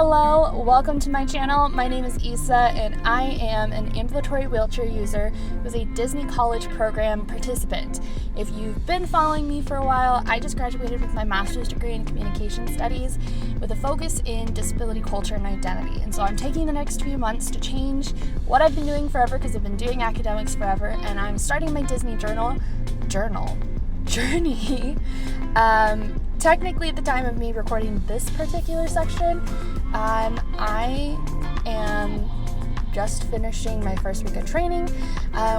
Hello, welcome to my channel. My name is Issa and I am an ambulatory wheelchair user who's a Disney College program participant. If you've been following me for a while, I just graduated with my master's degree in communication studies with a focus in disability culture and identity. And so I'm taking the next few months to change what I've been doing forever because I've been doing academics forever, and I'm starting my Disney journey. Technically, at the time of me recording this particular section, I am just finishing my first week of training,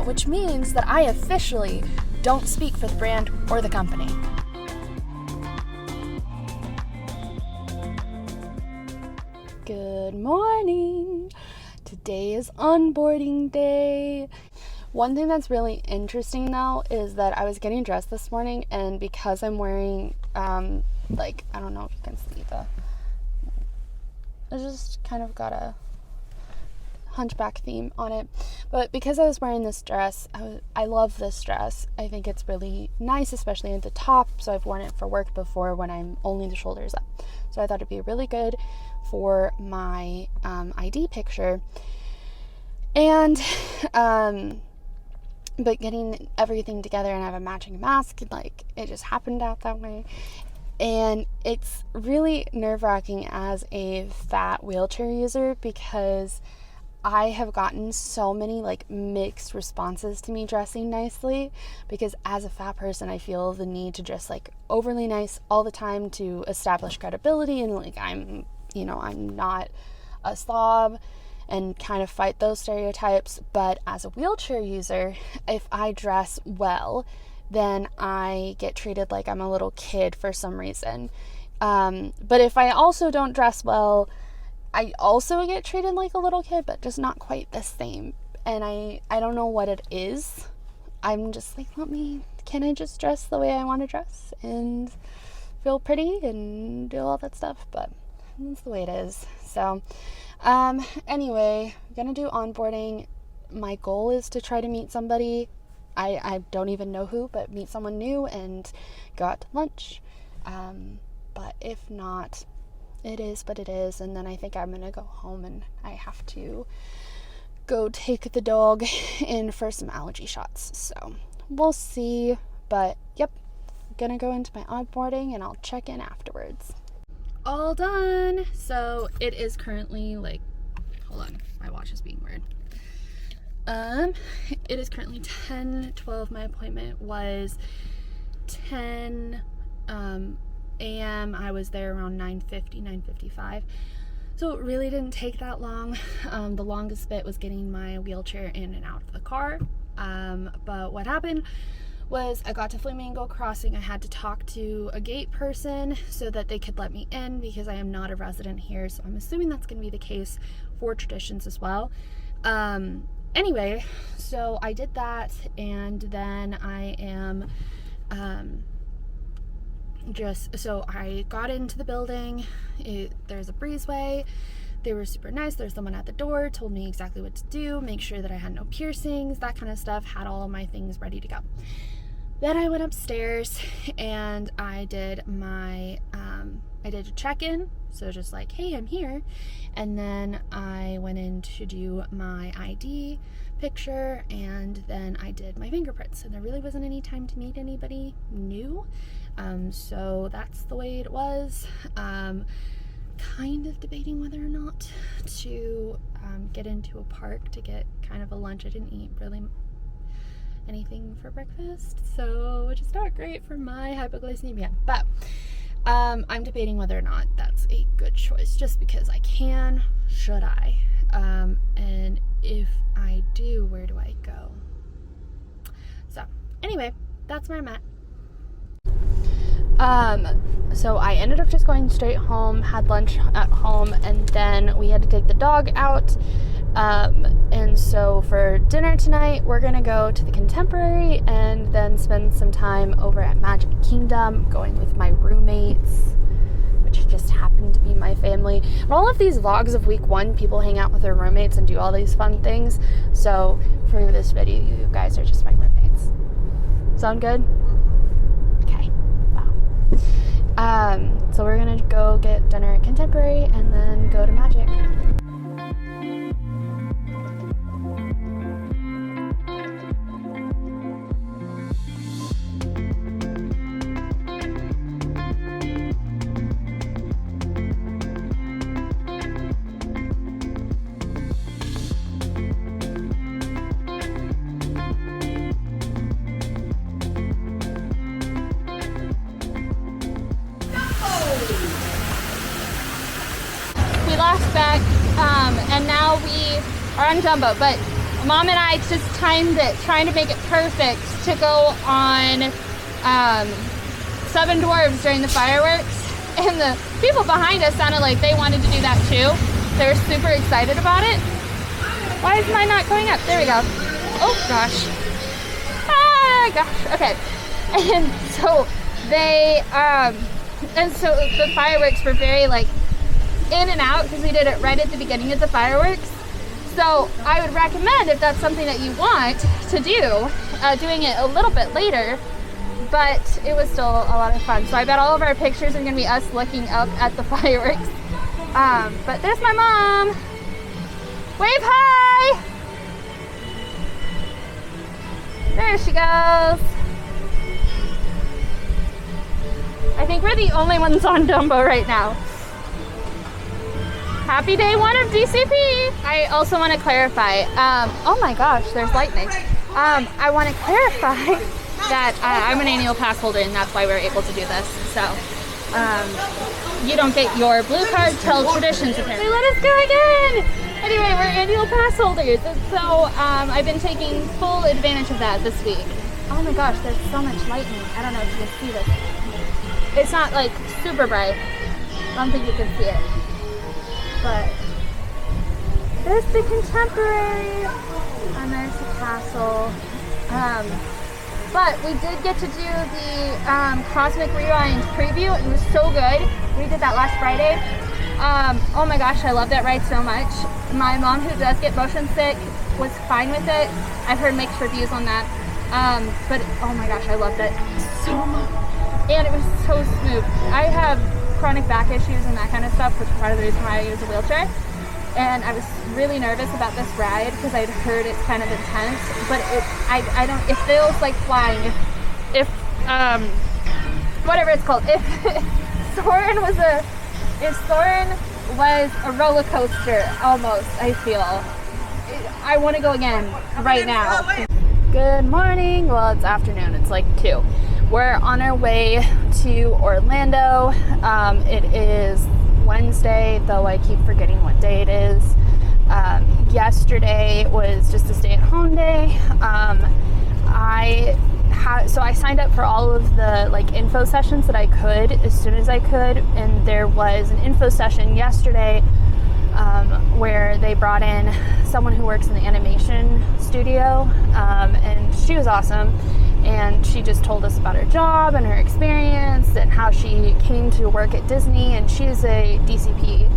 which means that I officially don't speak for the brand or the company. Good morning! Today is onboarding day. One thing that's really interesting though is that I was getting dressed this morning, and because I'm wearing I don't know if you can see I just kind of got a hunchback theme on it, but because I was wearing this dress, I love this dress. I think it's really nice, especially at the top, so I've worn it for work before when I'm only the shoulders up, so I thought it'd be really good for my ID picture. And but getting everything together and have a matching mask, it just happened out that way. And it's really nerve-wracking as a fat wheelchair user because I have gotten so many mixed responses to me dressing nicely, because as a fat person I feel the need to dress overly nice all the time to establish credibility, and I'm not a slob and kind of fight those stereotypes. But as a wheelchair user, if I dress well, then I get treated like I'm a little kid for some reason. But if I also don't dress well, I also get treated like a little kid, but just not quite the same. And I don't know what it is. I'm just can I just dress the way I want to dress and feel pretty and do all that stuff? But that's the way it is. So anyway, I'm gonna do onboarding. My goal is to try to meet somebody. I don't even know who, but meet someone new and go out to lunch. But if not, it is what it is. And then I think I'm gonna go home and I have to go take the dog in for some allergy shots. So we'll see. But yep, gonna go into my onboarding and I'll check in afterwards. All done. So it is currently hold on, my watch is being weird. It is currently 10:12. My appointment was 10 a.m. I was there around 9:55. So it really didn't take that long. The longest bit was getting my wheelchair in and out of the car. But what happened was I got to Flamingo Crossing. I had to talk to a gate person so that they could let me in because I am not a resident here. So I'm assuming that's going to be the case for Traditions as well. Anyway, so I did that, and then I am so I got into the building. There's a breezeway. They were super nice. There's someone at the door, told me exactly what to do, make sure that I had no piercings, that kind of stuff, had all of my things ready to go. Then I went upstairs and I did my I did a check-in, so just hey, I'm here. And then I went in to do my ID picture, and then I did my fingerprints, and there really wasn't any time to meet anybody new. So that's the way it was. Kind of debating whether or not to get into a park to get kind of a lunch. I didn't eat really anything for breakfast, so which is not great for my hypoglycemia, but I'm debating whether or not that's a good choice, just because I can. Should I? And if I do, where do I go? So anyway, that's where I'm at. So I ended up just going straight home, had lunch at home, and then we had to take the dog out. And so for dinner tonight, we're gonna go to the Contemporary and then spend some time over at Magic Kingdom, going with my roommates, which just happened to be my family. In all of these vlogs of week 1, people hang out with their roommates and do all these fun things. So for this video, you guys are just my roommates. Sound good? Okay. Wow. So we're gonna go get dinner at Contemporary and then go to last back, and now we are on Dumbo. But Mom and I just timed it, trying to make it perfect to go on Seven Dwarfs during the fireworks. And the people behind us sounded like they wanted to do that too. They were super excited about it. Why is mine not going up? There we go. Oh gosh. Ah, gosh. Okay. And so they, and so the fireworks were very like in and out because we did it right at the beginning of the fireworks. So I would recommend, if that's something that you want to do, doing it a little bit later, but it was still a lot of fun. So I bet all of our pictures are going to be us looking up at the fireworks. But there's my mom. Wave hi! There she goes. I think we're the only ones on Dumbo right now. Happy day one of DCP. I also want to clarify, oh my gosh, there's lightning. I want to clarify that I'm an annual pass holder, and that's why we're able to do this. So you don't get your blue card till Traditions apparently. They let us go again. Anyway, we're annual pass holders, and so I've been taking full advantage of that this week. Oh my gosh, there's so much lightning. I don't know if you can see this. It's not like super bright. I don't think you can see it. But there's the Contemporary, and there's the castle. But we did get to do the Cosmic Rewind preview. It was so good. We did that last Friday. Oh my gosh, I love that ride so much. My mom, who does get motion sick, was fine with it. I've heard mixed reviews on that. But oh my gosh, I loved it so much. And it was so smooth. I have chronic back issues and that kind of stuff, which is part of the reason why I use a wheelchair. And I was really nervous about this ride because I'd heard it's kind of intense, but it feels like flying. If whatever it's called, if Soarin' was a roller coaster, almost, I feel. I want to go again right now. Good morning. Well, it's afternoon. It's like 2. We're on our way to Orlando. It is Wednesday, though I keep forgetting what day it is. Yesterday was just a stay-at-home day. So I signed up for all of the info sessions that I could as soon as I could, and there was an info session yesterday where they brought in someone who works in the animation studio, and she was awesome. And she just told us about her job and her experience and how she came to work at Disney, and she's a DCP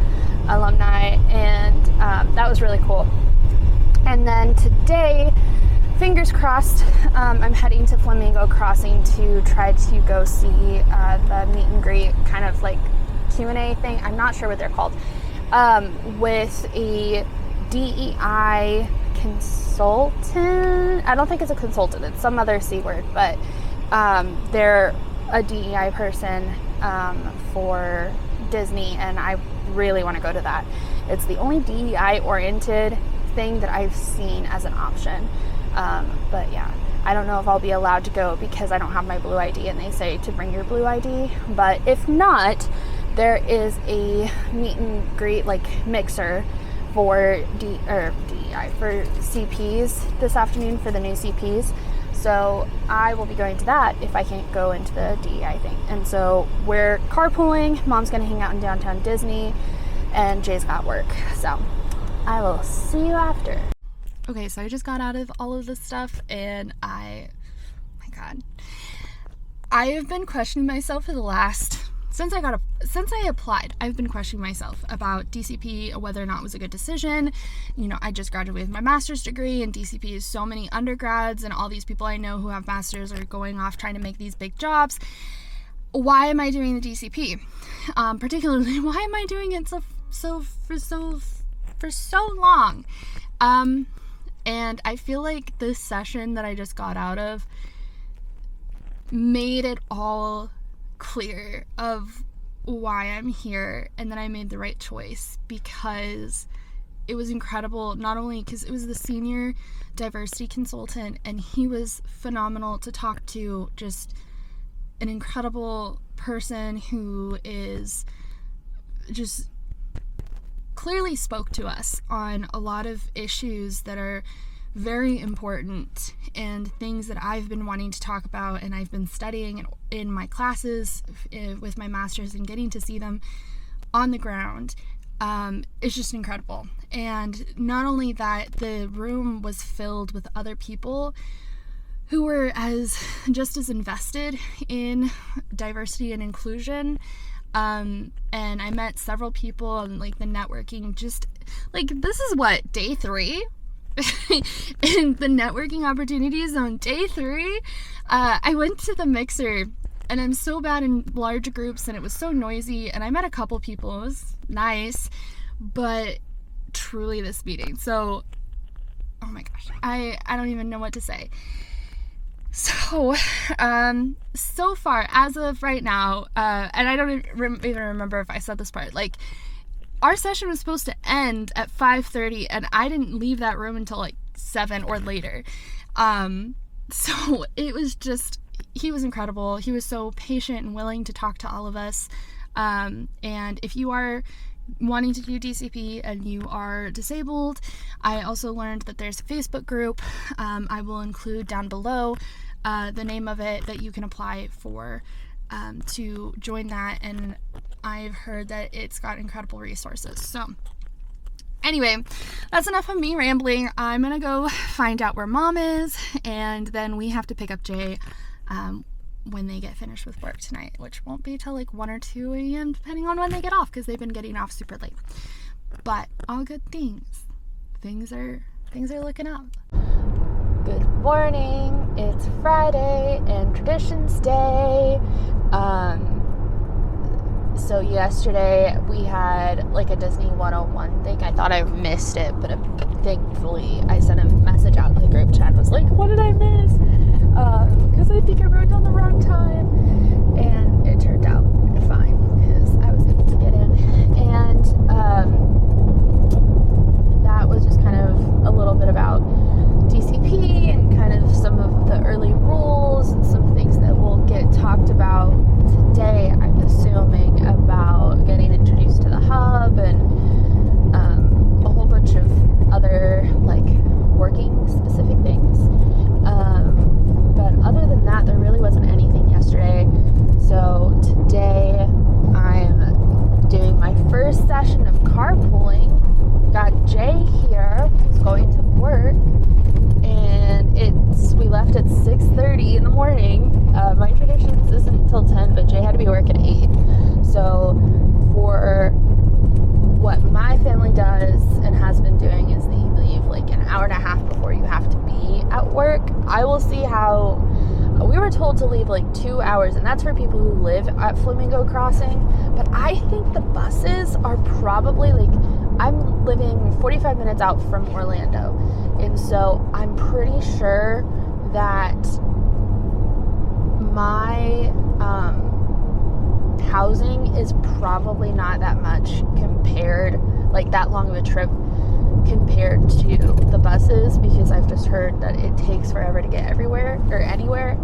alumni, and that was really cool. And then today, fingers crossed, I'm heading to Flamingo Crossing to try to go see the meet and greet kind of like Q&A thing. I'm not sure what they're called, with a DEI consultant. I don't think it's a consultant, it's some other C word, but they're a DEI person for Disney, and I really want to go to that. It's the only DEI oriented thing that I've seen as an option, but yeah, I don't know if I'll be allowed to go because I don't have my blue ID, and they say to bring your blue ID. But if not, there is a meet and greet mixer for DEI for CPs this afternoon for the new CPs. So I will be going to that if I can't go into the DEI thing. And so we're carpooling. Mom's gonna hang out in downtown Disney, and Jay's got work. So I will see you after. Okay, so I just got out of all of this stuff, and my God, I have been questioning myself for the last. Since I applied, I've been questioning myself about DCP, whether or not it was a good decision. You know, I just graduated with my master's degree, and DCP is so many undergrads, and all these people I know who have masters are going off trying to make these big jobs. Why am I doing the DCP? Particularly, why am I doing it for so long? And I feel like this session that I just got out of made it all clear of why I'm here, and that I made the right choice, because it was incredible, not only because it was the senior diversity consultant, and he was phenomenal to talk to, just an incredible person who is just clearly spoke to us on a lot of issues that are very important and things that I've been wanting to talk about, and I've been studying in my classes with my masters and getting to see them on the ground. It's just incredible. And not only that, the room was filled with other people who were just as invested in diversity and inclusion. And I met several people, and like the networking, just like, this is what, day 3? And the networking opportunities on day 3. I went to the mixer, and I'm so bad in large groups, and it was so noisy, and I met a couple people. It was nice, but truly this meeting, so oh my gosh, I don't even know what to say. So so far, as of right now, and I don't even remember if I said this part, like, our session was supposed to end at 5:30, and I didn't leave that room until like 7 or later. So it was just, he was incredible. He was so patient and willing to talk to all of us. And if you are wanting to do DCP and you are disabled, I also learned that there's a Facebook group. I will include down below the name of it, that you can apply for to join that, and I've heard that it's got incredible resources. So anyway, that's enough of me rambling. I'm gonna go find out where Mom is, and then we have to pick up Jay when they get finished with work tonight, which won't be till like 1 or 2 a.m. depending on when they get off, because they've been getting off super late. But all good things. Things are looking up. Good morning. It's Friday and Traditions Day. So yesterday we had like a Disney 101 thing. I thought I missed it, but thankfully I sent a message out in the group chat. I was like, what did I miss? Because I think I wrote down the wrong time, and it turned out fine because I was able to get in. And that was just kind of a little bit about DCP and kind of some of the early rules and some things that will get talked about today, I'm assuming, about getting introduced to the hub and a whole bunch of other like working specific things. But other than that, there really wasn't anything yesterday. So today I'm doing my first session of carpooling. Got Jay here, who's going to work, and we left at 6:30 in the morning. My Traditions isn't until 10, but Jay had to be work at 8. So for what my family does and has been doing is that you leave like an hour and a half before you have to be at work. I will see how, we were told to leave like 2 hours, and that's for people who live at Flamingo Crossing. But I think the buses are probably like, I'm living 45 minutes out from Orlando, and so I'm pretty sure that my housing is probably not that much compared, like that long of a trip compared to the buses, because I've just heard that it takes forever to get everywhere or anywhere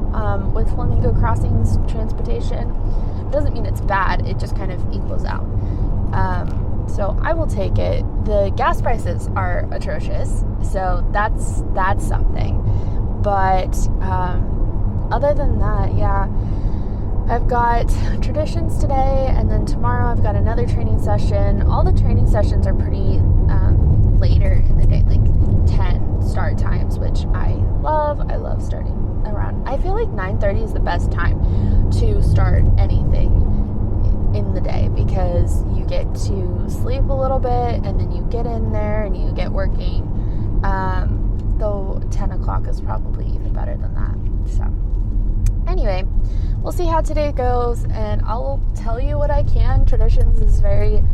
with Flamingo Crossing's transportation. Doesn't mean it's bad, it just kind of equals out. So I will take it. The gas prices are atrocious, so that's something. But other than that, yeah, I've got Traditions today, and then tomorrow I've got another training session. All the training sessions are pretty later in the day, like 10 start times, which I love. I love starting around, I feel like 9:30 is the best time to start anything in the day, because you get to sleep a little bit and then you get in there and you get working. Though 10 o'clock is probably even better than that. So anyway, we'll see how today goes, and I'll tell you what I can. Traditions is very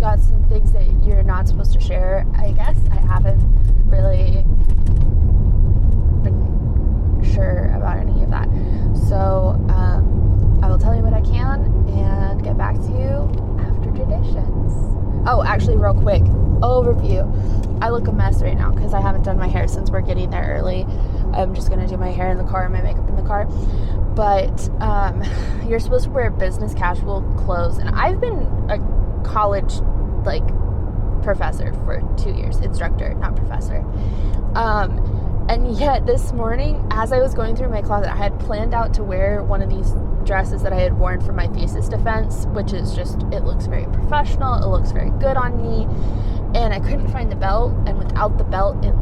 got some things that you're not supposed to share, I guess. I haven't really been sure about any of that, so I will tell you what I can and get back to you after Traditions. Oh, actually, real quick overview. I look a mess right now because I haven't done my hair since we're getting there early. I'm just gonna do my hair in the car and my makeup in the car. But you're supposed to wear business casual clothes, and I've been a college like professor for 2 years, instructor, not professor. And yet this morning, as I was going through my closet, I had planned out to wear one of these dresses that I had worn for my thesis defense, which is just, it looks very professional, it looks very good on me, and I couldn't find the belt, and without the belt, it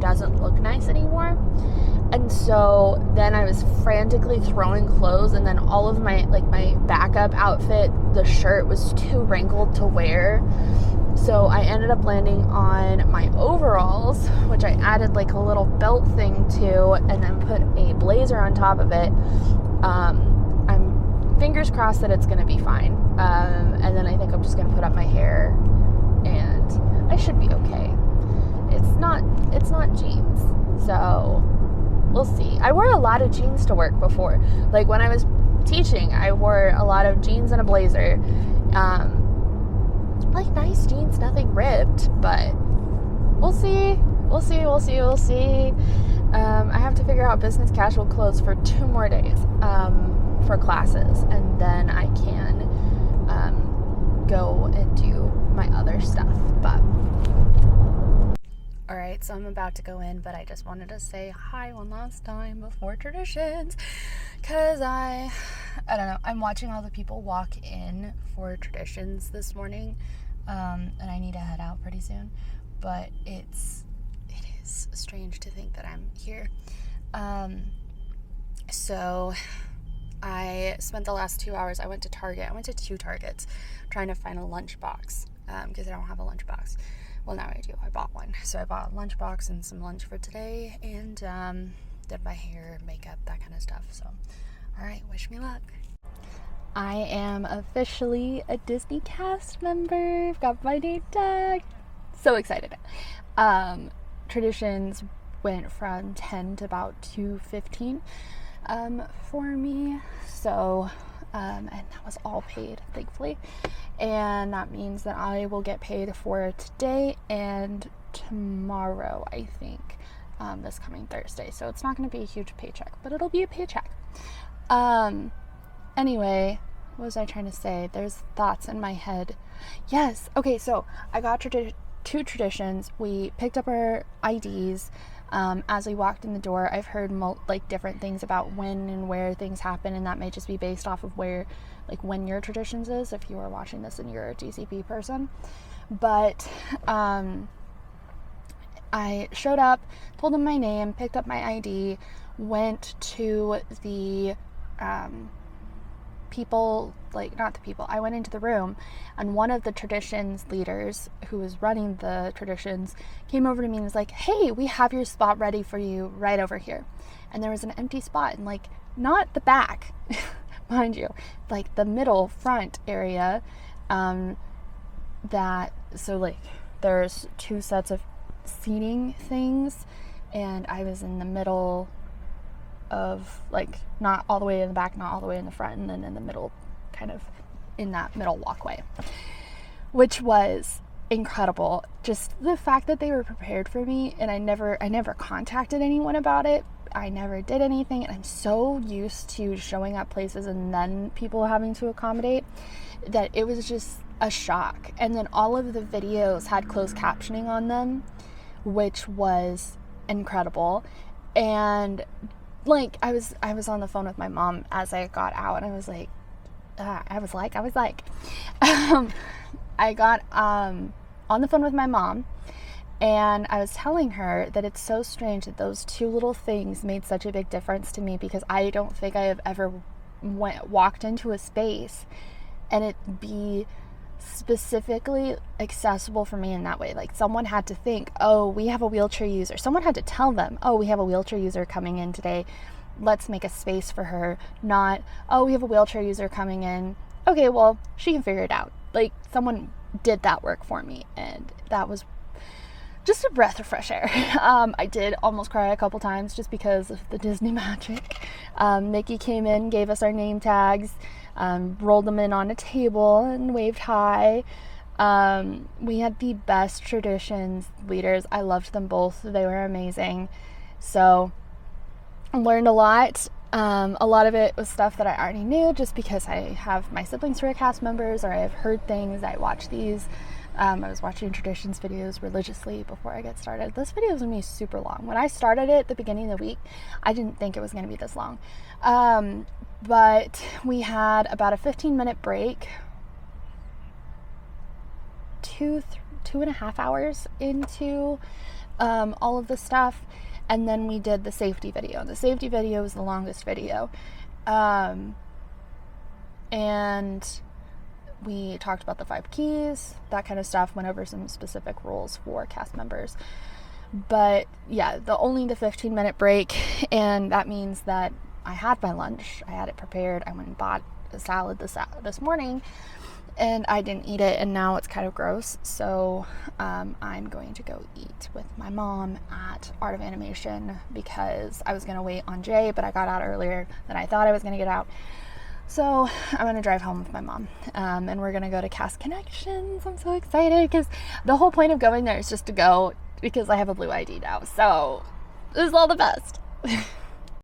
doesn't look nice anymore. And so then I was frantically throwing clothes, and then all of my backup outfit, the shirt was too wrinkled to wear. So I ended up landing on my overalls, which I added like a little belt thing to, and then put a blazer on top of it. I'm fingers crossed that it's gonna be fine. And then I think I'm just gonna put up my hair, and I should be okay. It's not jeans, so we'll see. I wore a lot of jeans to work before. Like when I was teaching, I wore a lot of jeans and a blazer. Like nice jeans, nothing ripped, but we'll see. I have to figure out business casual clothes for 2 more days for classes, and then I can go and do my other stuff. But alright, so I'm about to go in, but I just wanted to say hi one last time before traditions, because I don't know, I'm watching all the people walk in for traditions this morning, and I need to head out pretty soon, but it is strange to think that I'm here. So I spent the last 2 hours, I went to Target. I went to 2 Targets trying to find a lunchbox, because I don't have a lunchbox. Well, now I do. I bought one. So I bought a lunchbox and some lunch for today, and did my hair, makeup, that kind of stuff. So, all right, wish me luck. I am officially a Disney cast member. I've got my name tag. So excited. Traditions went from 10 to about 2:15 for me. So, and that was all paid, thankfully. And that means that I will get paid for today and tomorrow, I think, this coming Thursday. So it's not going to be a huge paycheck, but it'll be a paycheck. Anyway, what was I trying to say? There's thoughts in my head. Yes. Okay, so I got 2 traditions. We picked up our IDs. As we walked in the door, I've heard different things about when and where things happen, and that may just be based off of where, when your traditions is, if you are watching this and you're a DCP person. But I showed up, told them my name, picked up my ID, went to the I went into the room, and one of the traditions leaders who was running the traditions came over to me and was like, hey, we have your spot ready for you right over here. And there was an empty spot, and not the back, mind you, the middle front area, there's 2 sets of seating things, and I was in the middle of, not all the way in the back, not all the way in the front, and then in the middle, kind of in that middle walkway, which was incredible. Just the fact that they were prepared for me, and I never contacted anyone about it. I never did anything, and I'm so used to showing up places and then people having to accommodate that it was just a shock. And then all of the videos had closed captioning on them, which was incredible. And I was on the phone with my mom as I got out, and I was like, I got on the phone with my mom, and I was telling her that it's so strange that those 2 little things made such a big difference to me, because I don't think I have ever walked into a space and it be specifically accessible for me in that way. Someone had to think, oh, we have a wheelchair user. Someone had to tell them, oh, we have a wheelchair user coming in today. Let's make a space for her. Not, oh, we have a wheelchair user coming in. Okay, well, she can figure it out. Someone did that work for me, and that was just a breath of fresh air. I did almost cry a couple times just because of the Disney magic. Mickey came in, gave us our name tags, rolled them in on a table and waved hi. We had the best traditions leaders. I loved them both. They were amazing. So I learned a lot. A lot of it was stuff that I already knew just because I have my siblings who are cast members, or I've heard things. I watch these. I was watching traditions videos religiously before I get started. This video is going to be super long. When I started it at the beginning of the week, I didn't think it was going to be this long. But we had about a 15-minute break, 2.5 hours into all of this stuff. And then we did the safety video. The safety video was the longest video. And we talked about the 5 keys, that kind of stuff, went over some specific rules for cast members. But yeah, only the 15-minute break, and that means that I had my lunch. I had it prepared. I went and bought a salad this morning, and I didn't eat it, and now it's kind of gross. So I'm going to go eat with my mom at Art of Animation because I was going to wait on Jay, but I got out earlier than I thought I was going to get out. So I'm going to drive home with my mom, and we're going to go to Cast Connections. I'm so excited because the whole point of going there is just to go because I have a blue ID now. So this is all the best.